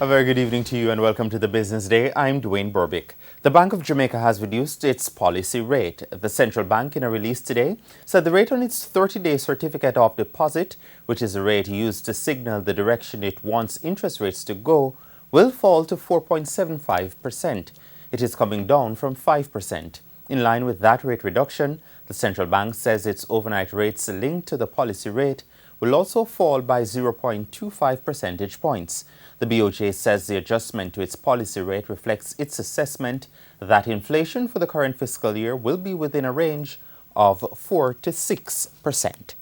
A very good evening to you and welcome to the Business Day. I'm Dwayne Burbick. The Bank of Jamaica has reduced its policy rate. The central bank, in a release today, said the rate on its 30-day certificate of deposit, which is a rate used to signal the direction it wants interest rates to go, will fall to 4.75%. It is coming down from 5%. In line with that rate reduction, the central bank says its overnight rates linked to the policy rate will also fall by 0.25 percentage points. The BOJ says the adjustment to its policy rate reflects its assessment that inflation for the current fiscal year will be within a range of 4 to 6%.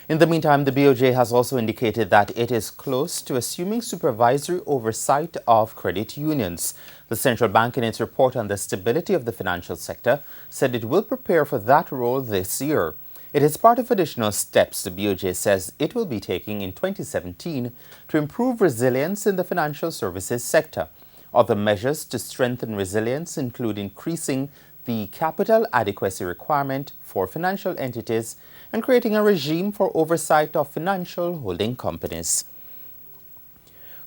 In the meantime, the BOJ has also indicated that it is close to assuming supervisory oversight of credit unions. The central bank, in its report on the stability of the financial sector, said it will prepare for that role this year. It is part of additional steps the BOJ says it will be taking in 2017 to improve resilience in the financial services sector. Other measures to strengthen resilience include increasing the capital adequacy requirement for financial entities and creating a regime for oversight of financial holding companies.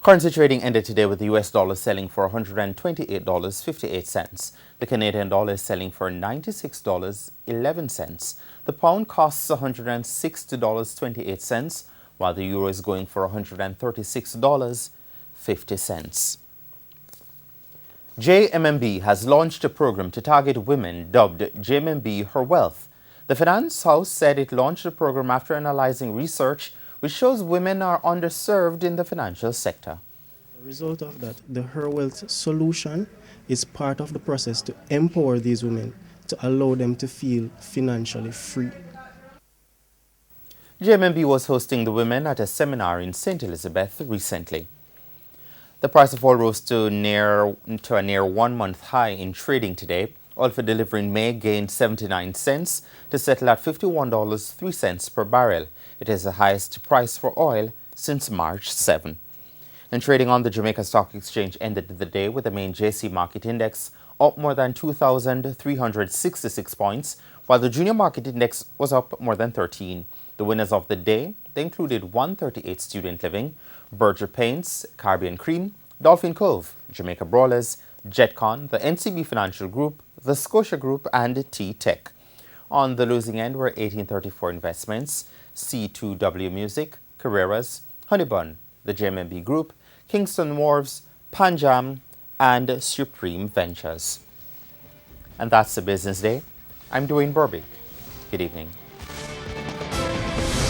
Currency trading ended today with the US dollar selling for $128.58. The Canadian dollar is selling for $96.11. The pound costs $160.28, while the euro is going for $136.50. JMMB has launched a program to target women dubbed JMMB Her Wealth. The Finance House said it launched the program after analyzing research which shows women are underserved in the financial sector. The result of that, the Her Wealth solution is part of the process to empower these women, to allow them to feel financially free. JMMB was hosting the women at a seminar in St. Elizabeth recently. The price of oil rose to a near 1-month high in trading today. Oil for delivery in May gained 79 cents to settle at $51.03 per barrel. It is the highest price for oil since March 7. And trading on the Jamaica Stock Exchange ended the day with the main JC Market Index up more than 2,366 points, while the Junior Market Index was up more than 13. The winners of the day, they included 138 Student Living, Berger Paints, Caribbean Cream, Dolphin Cove, Jamaica Brawlers, Jetcon, the NCB Financial Group, the Scotia Group, and T-Tech. On the losing end were 1834 Investments, C2W Music, Carreras, Honeybun, the JMMB Group, Kingston Wharves, Panjam, and Supreme Ventures. And that's the Business Day. I'm Dwayne Burbick. Good evening.